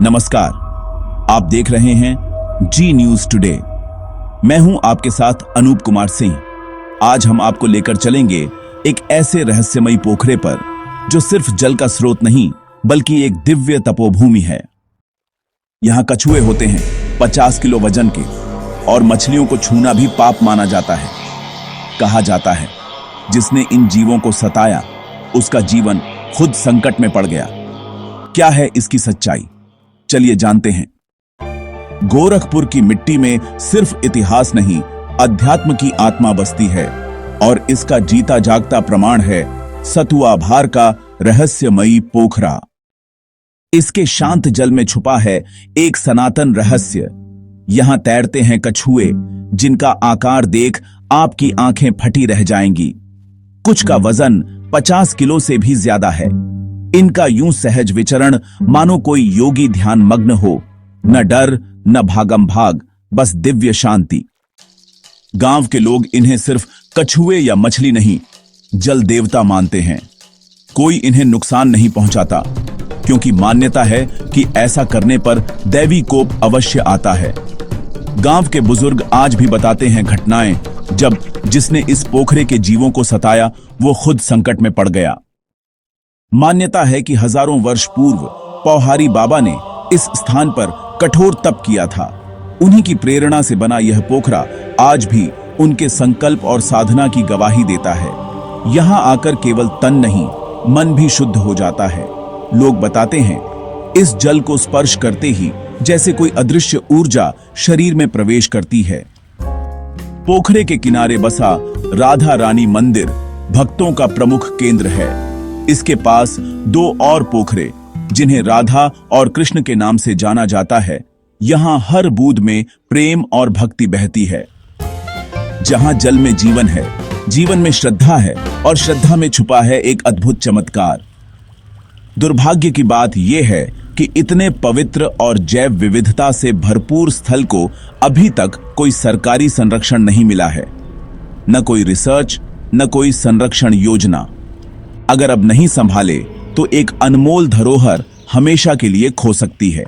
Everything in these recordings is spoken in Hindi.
नमस्कार, आप देख रहे हैं जी न्यूज टुडे। मैं हूं आपके साथ अनूप कुमार सिंह। आज हम आपको लेकर चलेंगे एक ऐसे रहस्यमयी पोखरे पर जो सिर्फ जल का स्रोत नहीं बल्कि एक दिव्य तपोभूमि है। यहां कछुए होते हैं 50 किलो वजन के, और मछलियों को छूना भी पाप माना जाता है। कहा जाता है जिसने इन जीवों को सताया उसका जीवन खुद संकट में पड़ गया। क्या है इसकी सच्चाई, चलिए जानते हैं। गोरखपुर की मिट्टी में सिर्फ इतिहास नहीं, अध्यात्म की आत्मा बसती है, और इसका जीता जागता प्रमाण है सतुआ भार का रहस्यमयी पोखरा। इसके शांत जल में छुपा है एक सनातन रहस्य। यहां तैरते हैं कछुए जिनका आकार देख आपकी आंखें फटी रह जाएंगी। कुछ का वजन 50 किलो से भी ज्यादा है। इनका यूं सहज विचरण मानो कोई योगी ध्यान मग्न हो। न डर न भागम भाग, बस दिव्य शांति। गांव के लोग इन्हें सिर्फ कछुए या मछली नहीं, जल देवता मानते हैं। कोई इन्हें नुकसान नहीं पहुंचाता, क्योंकि मान्यता है कि ऐसा करने पर दैवी कोप अवश्य आता है। गांव के बुजुर्ग आज भी बताते हैं घटनाएं जब जिसने इस पोखरे के जीवों को सताया वो खुद संकट में पड़ गया। मान्यता है कि हजारों वर्ष पूर्व पौहारी बाबा ने इस स्थान पर कठोर तप किया था। उन्हीं की प्रेरणा से बना यह पोखरा आज भी उनके संकल्प और साधना की गवाही देता है। यहां आकर केवल तन नहीं, मन भी शुद्ध हो जाता है। लोग बताते हैं इस जल को स्पर्श करते ही जैसे कोई अदृश्य ऊर्जा शरीर में प्रवेश करती है। पोखरे के किनारे बसा राधा रानी मंदिर भक्तों का प्रमुख केंद्र है। इसके पास 2 और पोखरे जिन्हें राधा और कृष्ण के नाम से जाना जाता है। यहां हर बूंद में प्रेम और भक्ति बहती है। जहां जल में जीवन है, जीवन में श्रद्धा है, और श्रद्धा में छुपा है एक अद्भुत चमत्कार। दुर्भाग्य की बात यह है कि इतने पवित्र और जैव विविधता से भरपूर स्थल को अभी तक कोई सरकारी संरक्षण नहीं मिला है। न कोई रिसर्च, न कोई संरक्षण योजना। अगर अब नहीं संभाले तो एक अनमोल धरोहर हमेशा के लिए खो सकती है।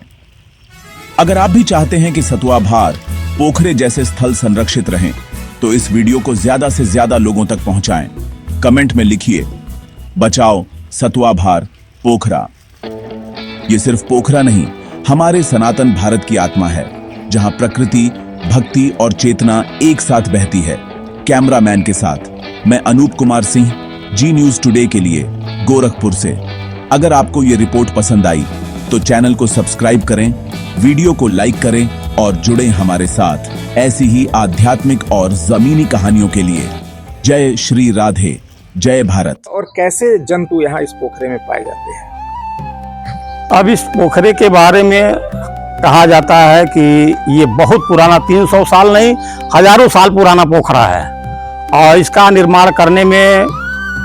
अगर आप भी चाहते हैं कि सतुआ भार पोखरे जैसे स्थल संरक्षित रहें, तो इस वीडियो को ज्यादा से ज्यादा लोगों तक पहुंचाएं। कमेंट में लिखिए, बचाओ सतुआ भार पोखरा। ये सिर्फ पोखरा नहीं, हमारे सनातन भारत की आत्मा है, जहां प्रकृति, भक्ति और चेतना एक साथ बहती है। कैमरामैन के साथ मैं अनूप कुमार सिंह, जी न्यूज टुडे के लिए, गोरखपुर से। अगर आपको ये रिपोर्ट पसंद आई तो चैनल को सब्सक्राइब करें, वीडियो को लाइक करें और जुड़ें हमारे साथ ऐसी ही आध्यात्मिक और जमीनी कहानियों के लिए। जय श्री राधे, जय भारत। और कैसे जंतु यहाँ इस पोखरे में पाए जाते हैं? अब इस पोखरे के बारे में कहा जाता है कि ये बहुत पुराना, 300 साल नहीं, हजारों साल पुराना पोखरा है, और इसका निर्माण करने में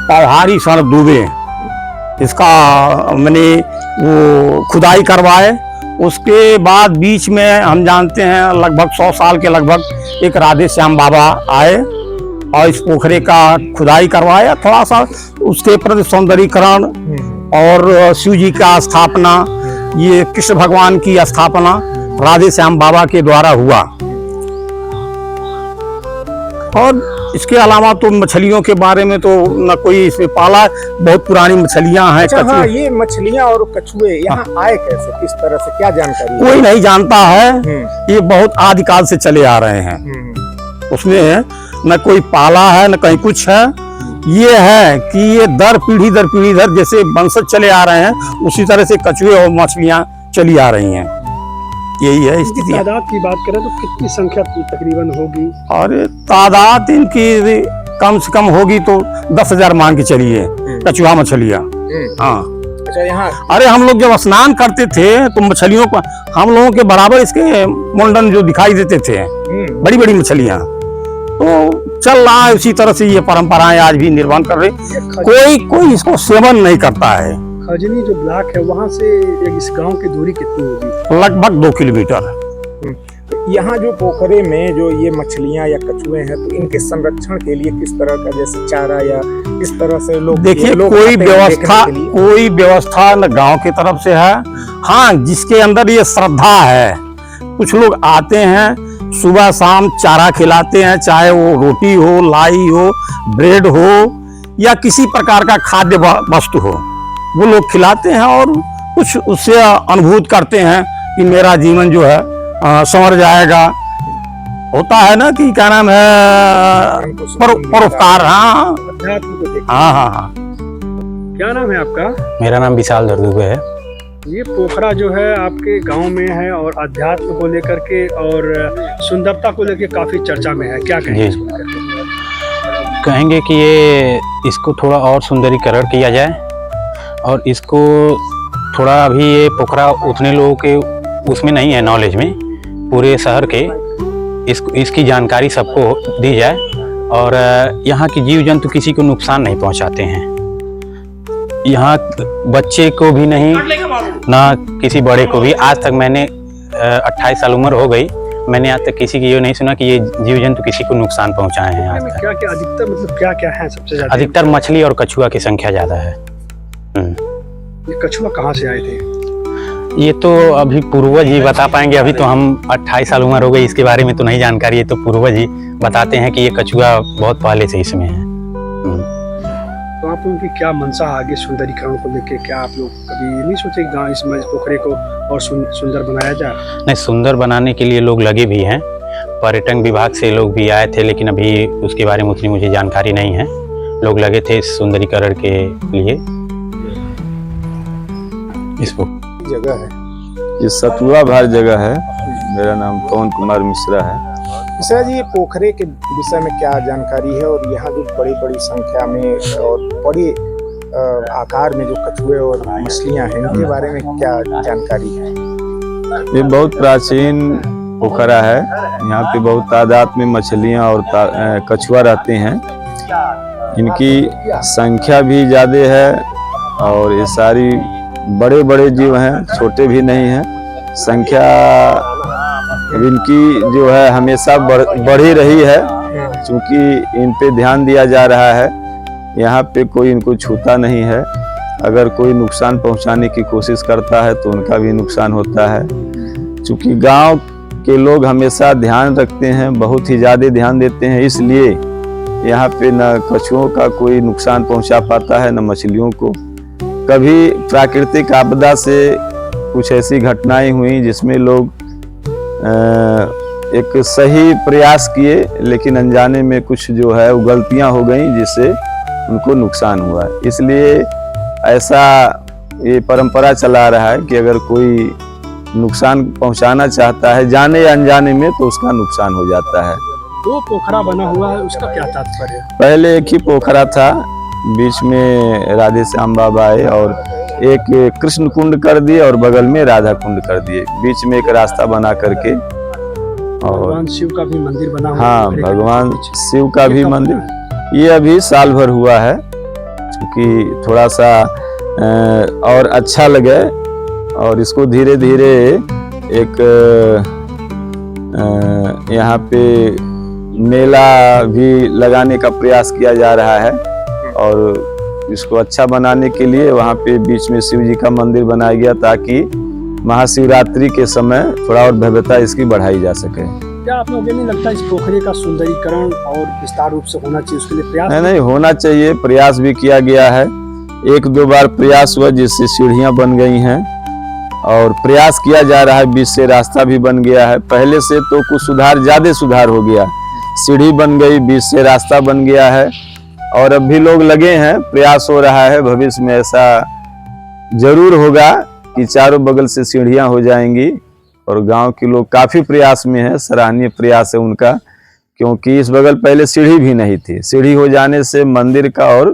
पौहारी सर डूबे। इसका मैंने वो खुदाई करवाए। उसके बाद बीच में हम जानते हैं लगभग 100 साल के लगभग एक राधे श्याम बाबा आए और इस पोखरे का खुदाई करवाया। थोड़ा सा उसके प्रति सौंदर्यीकरण और शिव जी का स्थापना, ये कृष्ण भगवान की स्थापना राधे श्याम बाबा के द्वारा हुआ। और इसके अलावा तो मछलियों के बारे में तो न कोई इसमें पाला, बहुत पुरानी मछलियां हैं। अच्छा, हाँ, ये मछलियां और कछुए यहाँ आए कैसे, किस तरह से, क्या जानकारी? कोई नहीं जानता है। ये बहुत आदिकाल से चले आ रहे हैं। उसमें न कोई पाला है न कहीं कुछ है। ये है कि ये दर पीढ़ी दर जैसे वंशज चले आ रहे हैं, उसी तरह से कछुए और मछलियां चली आ रही हैं। यही है स्थिति। तादाद की बात करें तो कितनी संख्या तकरीबन होगी? और तादाद इनकी कम से कम होगी तो 10,000 मान के चलिए कछुआ मछलियाँ। हाँ, अच्छा, यहाँ अरे हम लोग जब स्नान करते थे तो मछलियों को हम लोगों के बराबर इसके मुंडन जो दिखाई देते थे, बड़ी बड़ी मछलियाँ। तो चल रहा है उसी तरह से ये परंपराएं आज भी निर्माण कर रहे। कोई इसको सेवन नहीं करता है। खजनी जो ब्लॉक है वहाँ से इस गांव की दूरी कितनी होगी? लगभग 2 किलोमीटर। तो यहाँ जो पोखरे में जो ये मछलियाँ या कछुए हैं, तो इनके संरक्षण के लिए किस तरह का जैसे चारा या किस तरह से लोग देखिए, लोग कोई आते हैं देखने व्यवस्था के लिए? कोई व्यवस्था न गांव की तरफ से है। हाँ, जिसके अंदर ये श्रद्धा है, कुछ लोग आते हैं, सुबह शाम चारा खिलाते हैं, चाहे वो रोटी हो, लाई हो, ब्रेड हो या किसी प्रकार का खाद्य वस्तु हो, वो लोग खिलाते हैं और कुछ उससे अनुभूत करते हैं कि मेरा जीवन जो है संवर जाएगा। होता है ना कि क्या नाम है, परोपकार। हाँ अध्यात्म को देखते हाँ हाँ हाँ। क्या नाम है आपका? मेरा नाम विशाल दर्दुबे है। ये पोखरा जो है आपके गांव में है और अध्यात्म को लेकर के और सुंदरता को लेकर काफी चर्चा में है, क्या कहेंगे इसको लेकर के? कहेंगे कि ये इसको थोड़ा और सुंदरीकरण किया जाए और इसको थोड़ा अभी ये पोखरा उतने लोगों के उसमें नहीं है नॉलेज में, पूरे शहर के इसकी जानकारी सबको दी जाए और यहाँ के जीव जंतु किसी को नुकसान नहीं पहुँचाते हैं। यहाँ बच्चे को भी नहीं ना किसी बड़े को भी। आज तक मैंने 28 साल उम्र हो गई, मैंने आज तक किसी की ये नहीं सुना कि ये जीव जंतु किसी को नुकसान पहुँचाए हैं आज तक। क्या क्या अधिकतर मतलब क्या क्या है सबसे ज्यादा? अधिकतर मछली और कछुआ की संख्या ज़्यादा है। ये कछुआ कहाँ से आए थे? ये तो अभी पूर्वज ही बता पाएंगे, अभी तो हम 28 साल उम्र हो गई, इसके बारे में तो नहीं जानकारी है, तो पूर्वज ही बताते हैं कि ये कछुआ बहुत पहले से इसमें है। तो आप लोगों की क्या मंशा आगे सुंदरीकरण को लेके? क्या आप लोग कभी नहीं सोचे गाँव इस पोखरे को और सुंदर बनाया जाए? नहीं, सुंदर बनाने के लिए लोग लगे भी हैं, पर्यटन विभाग से लोग भी आए थे, लेकिन अभी उसके बारे में उतनी मुझे जानकारी नहीं है। लोग लगे थे सुंदरीकरण के लिए। इसको जगह है। ये सतुआ भार जगह है। मेरा नाम पवन कुमार मिश्रा है। मिश्रा जी, ये पोखरे के विषय में क्या जानकारी है और यहाँ जो बड़ी बड़ी संख्या में और बड़ी आकार में जो कछुए और मछलियाँ हैं, इनके बारे में क्या जानकारी है? ये बहुत प्राचीन पोखरा है। यहाँ पे बहुत तादाद में मछलियाँ और कछुआ रहते हैं। इनकी संख्या भी ज़्यादा है और ये सारी बड़े बड़े जीव हैं, छोटे भी नहीं हैं। संख्या इनकी जो है हमेशा बढ़ ही रही है, क्योंकि इन पे ध्यान दिया जा रहा है। यहाँ पे कोई इनको छूता नहीं है। अगर कोई नुकसान पहुँचाने की कोशिश करता है तो उनका भी नुकसान होता है। क्योंकि गांव के लोग हमेशा ध्यान रखते हैं, बहुत ही ज़्यादा ध्यान देते हैं, इसलिए यहाँ पे न कछुओं का कोई नुकसान पहुँचा पाता है, न मछलियों को। कभी प्राकृतिक आपदा से कुछ ऐसी घटनाएं हुई जिसमें लोग एक सही प्रयास किए, लेकिन अनजाने में कुछ जो है वो गलतियां हो गई जिससे उनको नुकसान हुआ। इसलिए ऐसा ये परंपरा चला रहा है कि अगर कोई नुकसान पहुंचाना चाहता है जाने या अनजाने में, तो उसका नुकसान हो जाता है। दो पोखरा बना हुआ है, उसका क्या तात्पर्य है? पहले एक ही पोखरा था, बीच में राधे श्याम बाबा आए और एक कृष्ण कुंड कर दिए और बगल में राधा कुंड कर दिए, बीच में एक रास्ता बना करके। और भगवान शिव का भी मंदिर बना हुआ है। हाँ, भगवान शिव का भी मंदिर ये अभी साल भर हुआ है, क्योंकि थोड़ा सा और अच्छा लगे और इसको धीरे धीरे एक यहाँ पे मेला भी लगाने का प्रयास किया जा रहा है। और इसको अच्छा बनाने के लिए वहाँ पे बीच में शिव जी का मंदिर बनाया गया, ताकि महाशिवरात्रि के समय थोड़ा और भव्यता इसकी बढ़ाई जा सके। क्या आप लोगों को नहीं लगता इस पोखरे का सुंदरीकरण और विस्तार रूप से होना चाहिए? उसके लिए प्रयास नहीं होना चाहिए, प्रयास भी किया गया है। 1-2 बार प्रयास हुआ जिससे सीढ़ियां बन गई हैं और प्रयास किया जा रहा है, बीच से रास्ता भी बन गया है। पहले से तो कुछ ज्यादा सुधार हो गया, सीढ़ी बन गई, बीच से रास्ता बन गया है और अब भी लोग लगे हैं, प्रयास हो रहा है। भविष्य में ऐसा जरूर होगा कि चारों बगल से सीढ़ियां हो जाएंगी और गांव के लोग काफी प्रयास में है, सराहनीय प्रयास है उनका, क्योंकि इस बगल पहले सीढ़ी भी नहीं थी। सीढ़ी हो जाने से मंदिर का और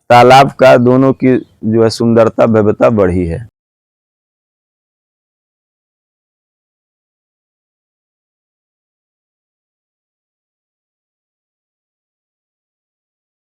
तालाब का दोनों की जो है सुंदरता भव्यता बढ़ी है।